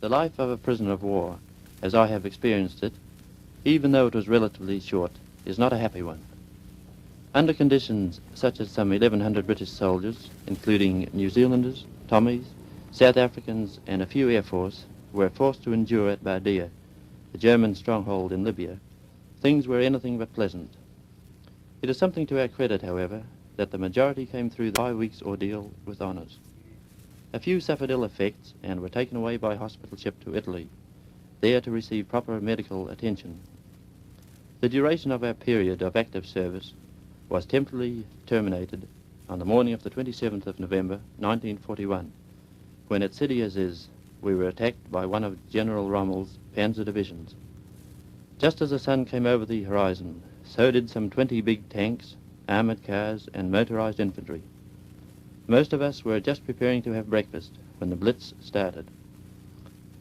The life of a prisoner of war, as I have experienced it, even though it was relatively short, is not a happy one. Under conditions such as some 1,100 British soldiers, including New Zealanders, Tommies, South Africans and a few Air Force, were forced to endure at Bardia, the German stronghold in Libya, things were anything but pleasant. It is something to our credit, however, that the majority came through the 5 weeks ordeal with honours. A few suffered ill effects and were taken away by hospital ship to Italy, there to receive proper medical attention. The duration of our period of active service was temporarily terminated on the morning of the 27th of November, 1941, when at City Aziz we were attacked by one of General Rommel's panzer divisions. Just as the sun came over the horizon, so did some 20 big tanks, armoured cars and motorised infantry. Most of us were just preparing to have breakfast when the blitz started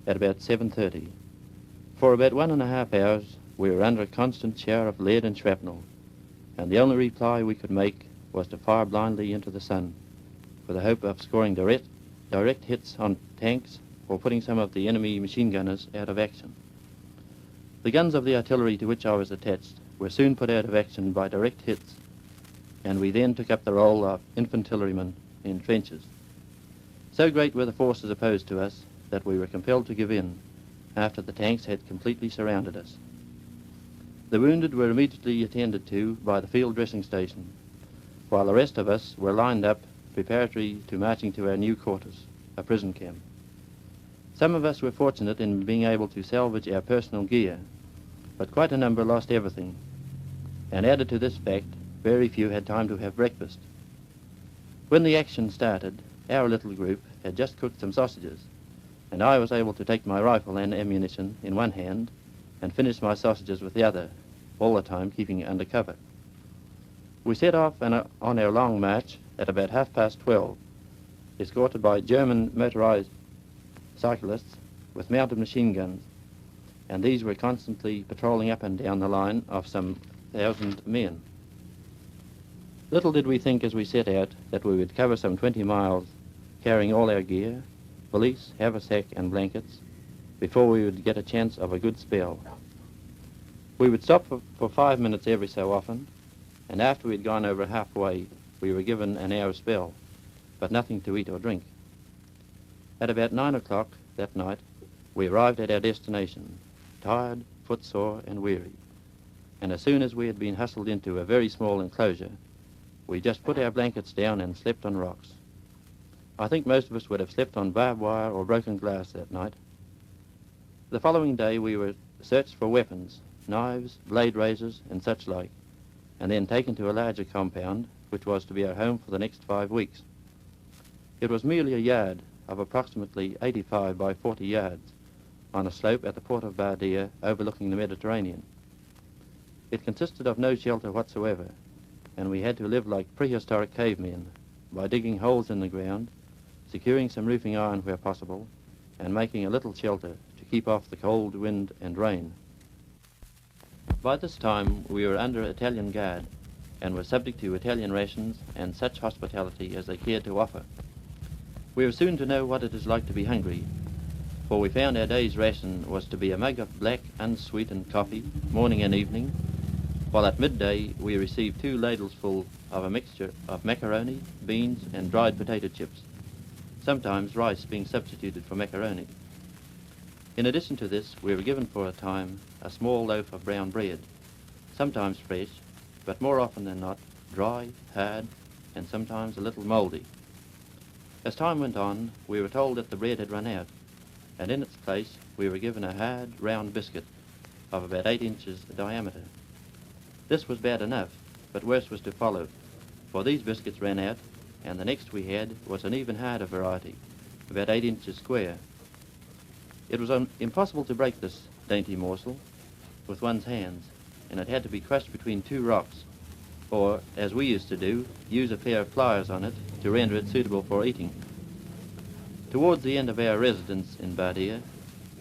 at about 7:30. For about 1.5 hours we were under a constant shower of lead and shrapnel, and the only reply we could make was to fire blindly into the sun, with the hope of scoring direct hits on tanks or putting some of the enemy machine gunners out of action. The guns of the artillery to which I was attached were soon put out of action by direct hits, and we then took up the role of infantrymen in trenches. So great were the forces opposed to us that we were compelled to give in after the tanks had completely surrounded us. The wounded were immediately attended to by the field dressing station, while the rest of us were lined up preparatory to marching to our new quarters, a prison camp. Some of us were fortunate in being able to salvage our personal gear, but quite a number lost everything, and added to this fact, very few had time to have breakfast. When the action started, our little group had just cooked some sausages, and I was able to take my rifle and ammunition in one hand and finish my sausages with the other, all the time keeping under cover. We set off on our long march at about 12:30, escorted by German motorized cyclists with mounted machine guns, and these were constantly patrolling up and down the line of some 1,000 men. Little did we think as we set out that we would cover some 20 miles carrying all our gear, valise, haversack and blankets before we would get a chance of a good spell. We would stop for 5 minutes every so often, and after we'd gone over halfway we were given an hour's spell, but nothing to eat or drink. At about 9 o'clock that night we arrived at our destination, tired, footsore and weary, and as soon as we had been hustled into a very small enclosure, we just put our blankets down and slept on rocks. I think most of us would have slept on barbed wire or broken glass that night. The following day we were searched for weapons, knives, blade razors and such like, and then taken to a larger compound which was to be our home for the next 5 weeks. It was merely a yard of approximately 85 by 40 yards on a slope at the port of Bardia overlooking the Mediterranean. It consisted of no shelter whatsoever, and we had to live like prehistoric cavemen by digging holes in the ground, securing some roofing iron where possible, and making a little shelter to keep off the cold wind and rain. By this time we were under Italian guard and were subject to Italian rations and such hospitality as they cared to offer. We were soon to know what it is like to be hungry, for we found our day's ration was to be a mug of black, unsweetened coffee, morning and evening, while at midday we received 2 ladles full of a mixture of macaroni, beans and dried potato chips, sometimes rice being substituted for macaroni. In addition to this, we were given for a time a small loaf of brown bread, sometimes fresh, but more often than not dry, hard, and sometimes a little mouldy. As time went on, we were told that the bread had run out, and in its place we were given a hard, round biscuit of about 8 inches diameter. This was bad enough, but worse was to follow, for these biscuits ran out, and the next we had was an even harder variety, about 8 inches square. It was impossible to break this dainty morsel with one's hands, and it had to be crushed between 2 rocks, or, as we used to do, use a pair of pliers on it to render it suitable for eating. Towards the end of our residence in Bardia,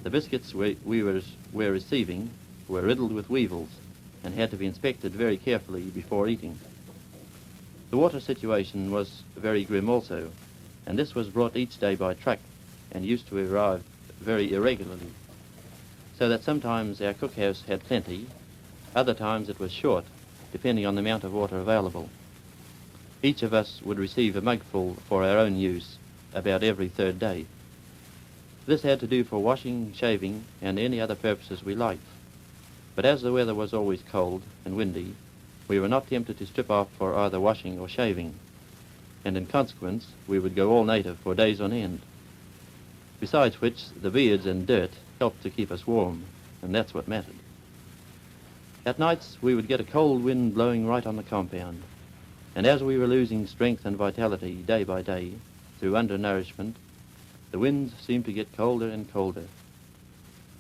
the biscuits we were receiving were riddled with weevils and had to be inspected very carefully before eating. The water situation was very grim also, and this was brought each day by truck and used to arrive very irregularly, so that sometimes our cookhouse had plenty, other times it was short, depending on the amount of water available. Each of us would receive a mugful for our own use about every third day. This had to do for washing, shaving, and any other purposes we liked. But as the weather was always cold and windy, we were not tempted to strip off for either washing or shaving, and in consequence we would go all native for days on end. Besides which, the beards and dirt helped to keep us warm, and that's what mattered. At nights we would get a cold wind blowing right on the compound, and as we were losing strength and vitality day by day through undernourishment, the winds seemed to get colder and colder.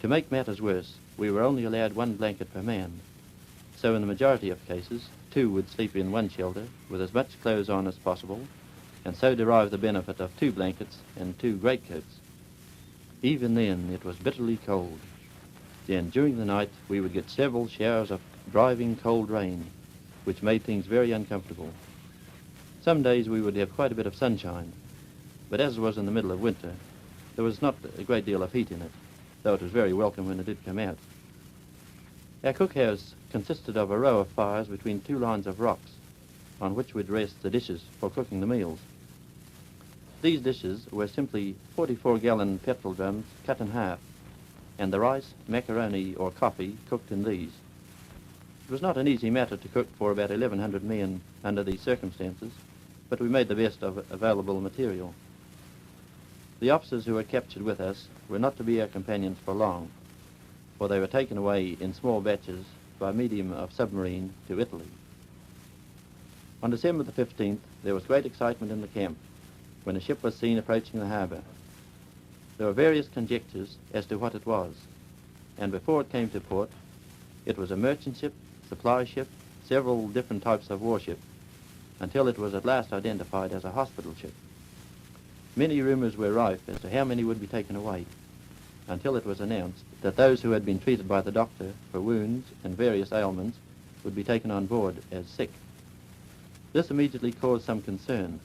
To make matters worse, we were only allowed one blanket per man, so in the majority of cases, two would sleep in one shelter with as much clothes on as possible, and so derive the benefit of two blankets and two greatcoats. Even then, it was bitterly cold. Then, during the night, we would get several showers of driving cold rain, which made things very uncomfortable. Some days we would have quite a bit of sunshine, but as it was in the middle of winter, there was not a great deal of heat in it, though it was very welcome when it did come out. Our cookhouse consisted of a row of fires between two lines of rocks, on which would rest the dishes for cooking the meals. These dishes were simply 44-gallon petrol drums cut in half, and the rice, macaroni, or coffee cooked in these. It was not an easy matter to cook for about 1,100 men under these circumstances, but we made the best of available material. The officers who were captured with us were not to be our companions for long, for they were taken away in small batches by medium of submarine to Italy. On December the 15th, there was great excitement in the camp when a ship was seen approaching the harbour. There were various conjectures as to what it was, and before it came to port, it was a merchant ship, supply ship, several different types of warship, until it was at last identified as a hospital ship. Many rumours were rife as to how many would be taken away, until it was announced that those who had been treated by the doctor for wounds and various ailments would be taken on board as sick. This immediately caused some concern,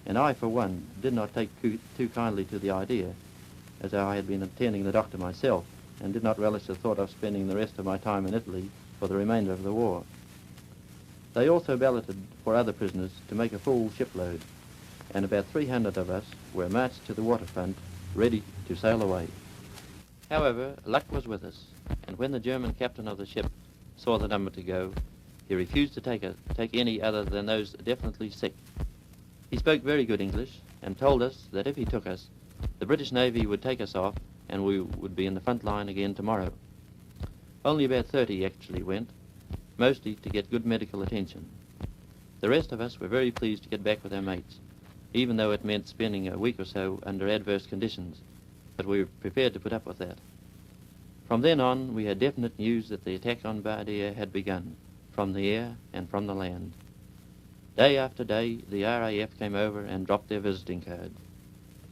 and I, for one, did not take too kindly to the idea, as I had been attending the doctor myself, and did not relish the thought of spending the rest of my time in Italy for the remainder of the war. They also balloted for other prisoners to make a full shipload, and about 300 of us were marched to the waterfront, ready to sail away. However, luck was with us, and when the German captain of the ship saw the number to go, he refused to take any other than those definitely sick. He spoke very good English and told us that if he took us, the British Navy would take us off and we would be in the front line again tomorrow. Only about 30 actually went, mostly to get good medical attention. The rest of us were very pleased to get back with our mates, even though it meant spending a week or so under adverse conditions, but we were prepared to put up with that. From then on, we had definite news that the attack on Bardia had begun, from the air and from the land. Day after day, the RAF came over and dropped their visiting cards,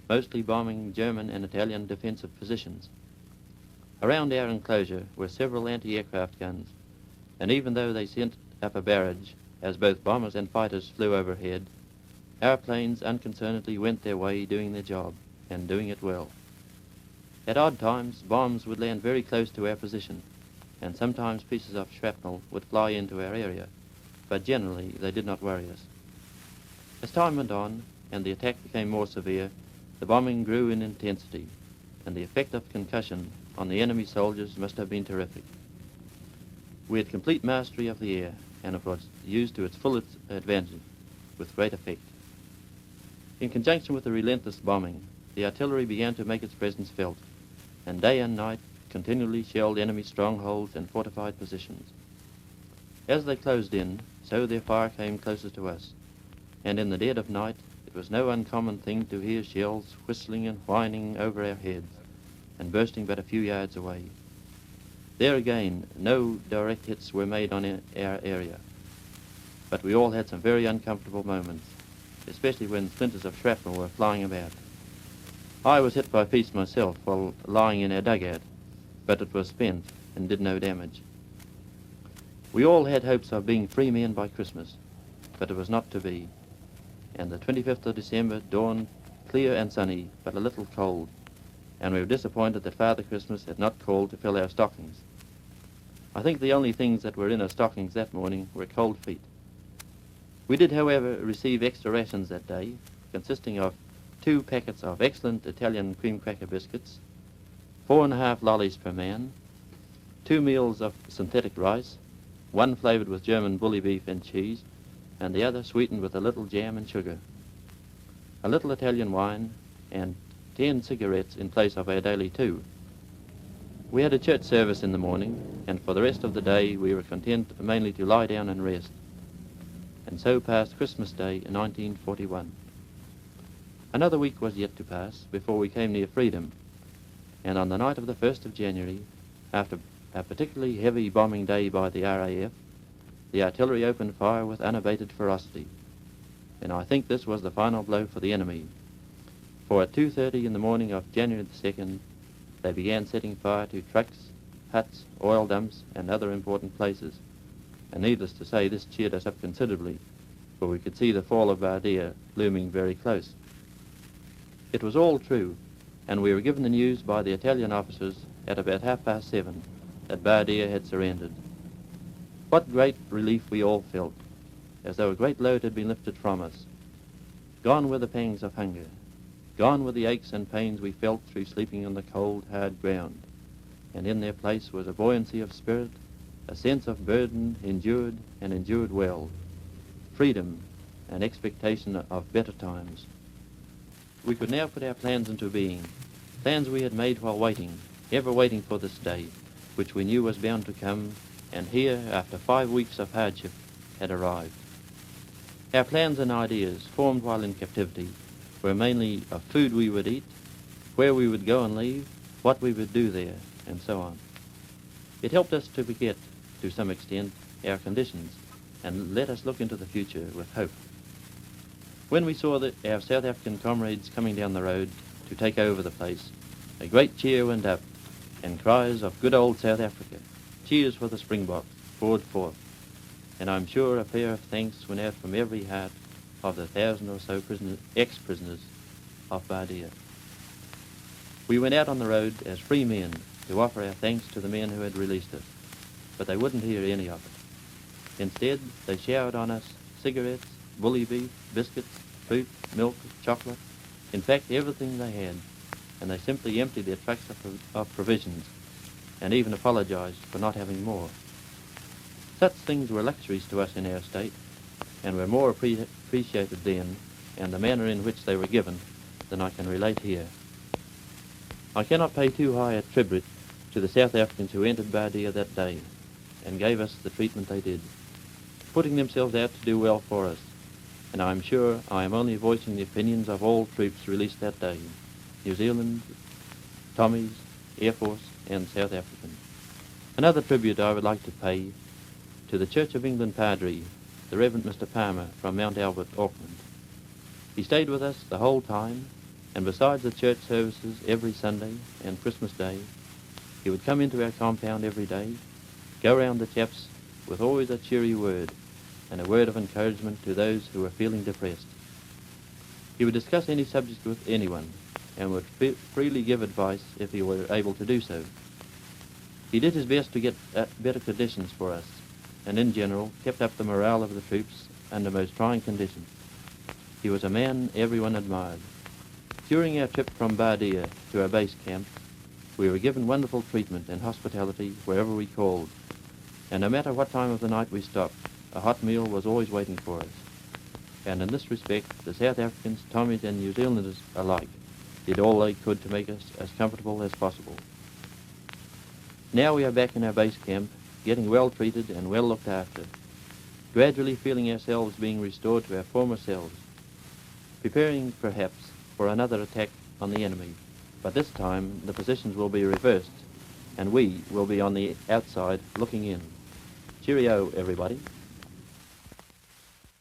mostly bombing German and Italian defensive positions. Around our enclosure were several anti-aircraft guns, and even though they sent up a barrage, as both bombers and fighters flew overhead, our planes unconcernedly went their way doing their job, and doing it well. At odd times, bombs would land very close to our position, and sometimes pieces of shrapnel would fly into our area, but generally they did not worry us. As time went on, and the attack became more severe, the bombing grew in intensity, and the effect of concussion on the enemy soldiers must have been terrific. We had complete mastery of the air, and it was used to its full advantage, with great effect. In conjunction with the relentless bombing, the artillery began to make its presence felt, and day and night continually shelled enemy strongholds and fortified positions. As they closed in, so their fire came closer to us, and in the dead of night it was no uncommon thing to hear shells whistling and whining over our heads, and bursting but a few yards away. There again, no direct hits were made on our area, but we all had some very uncomfortable moments, especially when splinters of shrapnel were flying about. I was hit by a piece myself while lying in our dugout, but it was spent and did no damage. We all had hopes of being free men by Christmas, but it was not to be, and the 25th of December dawned clear and sunny, but a little cold, and we were disappointed that Father Christmas had not called to fill our stockings. I think the only things that were in our stockings that morning were cold feet. We did, however, receive extra rations that day, consisting of 2 packets of excellent Italian cream cracker biscuits, 4.5 lollies per man, 2 meals of synthetic rice, one flavoured with German bully beef and cheese, and the other sweetened with a little jam and sugar, a little Italian wine, and 10 cigarettes in place of our daily 2. We had a church service in the morning, and for the rest of the day we were content mainly to lie down and rest. And so passed Christmas Day in 1941. Another week was yet to pass before we came near freedom, and on the night of the 1st of January, after a particularly heavy bombing day by the RAF, the artillery opened fire with unabated ferocity, and I think this was the final blow for the enemy, for at 2:30 in the morning of January the 2nd, they began setting fire to trucks, huts, oil dumps, and other important places, and needless to say this cheered us up considerably, for we could see the fall of Bardia looming very close. It was all true, and we were given the news by the Italian officers at about 7:30 that Bardia had surrendered. What great relief we all felt, as though a great load had been lifted from us. Gone were the pangs of hunger. Gone were the aches and pains we felt through sleeping on the cold, hard ground, and in their place was a buoyancy of spirit, a sense of burden endured and endured well, freedom and expectation of better times. We could now put our plans into being, plans we had made while waiting, ever waiting for this day, which we knew was bound to come, and here, after 5 weeks of hardship, had arrived. Our plans and ideas, formed while in captivity, were mainly of food we would eat, where we would go and leave, what we would do there, and so on. It helped us to forget, to some extent, our conditions, and let us look into the future with hope. When we saw our South African comrades coming down the road to take over the place, a great cheer went up, and cries of good old South Africa, cheers for the Springboks, poured forth, and I'm sure a pair of thanks went out from every heart of the 1,000 or so ex-prisoners of Bardia. We went out on the road as free men to offer our thanks to the men who had released us, but they wouldn't hear any of it. Instead, they showered on us cigarettes, bully beef, biscuits, fruit, milk, chocolate, in fact everything they had, and they simply emptied their trucks of provisions and even apologized for not having more. Such things were luxuries to us in our state, and were more appreciated then, and the manner in which they were given, than I can relate here. I cannot pay too high a tribute to the South Africans who entered Bardia that day, and gave us the treatment they did, putting themselves out to do well for us, and I am sure I am only voicing the opinions of all troops released that day, New Zealand, Tommies, Air Force, and South African. Another tribute I would like to pay to the Church of England Padre, the Reverend Mr. Palmer from Mount Albert, Auckland. He stayed with us the whole time, and besides the church services every Sunday and Christmas Day, he would come into our compound every day, go round the chaps with always a cheery word, and a word of encouragement to those who were feeling depressed. He would discuss any subject with anyone, and would freely give advice if he were able to do so. He did his best to get better conditions for us, and in general kept up the morale of the troops under most trying conditions. He was a man everyone admired. During our trip from Bardia to our base camp, we were given wonderful treatment and hospitality wherever we called, and no matter what time of the night we stopped, a hot meal was always waiting for us. And in this respect, the South Africans, Tommies and New Zealanders alike did all they could to make us as comfortable as possible. Now we are back in our base camp, getting well treated and well looked after, gradually feeling ourselves being restored to our former selves, preparing perhaps for another attack on the enemy, but this time the positions will be reversed and we will be on the outside looking in. Cheerio, everybody.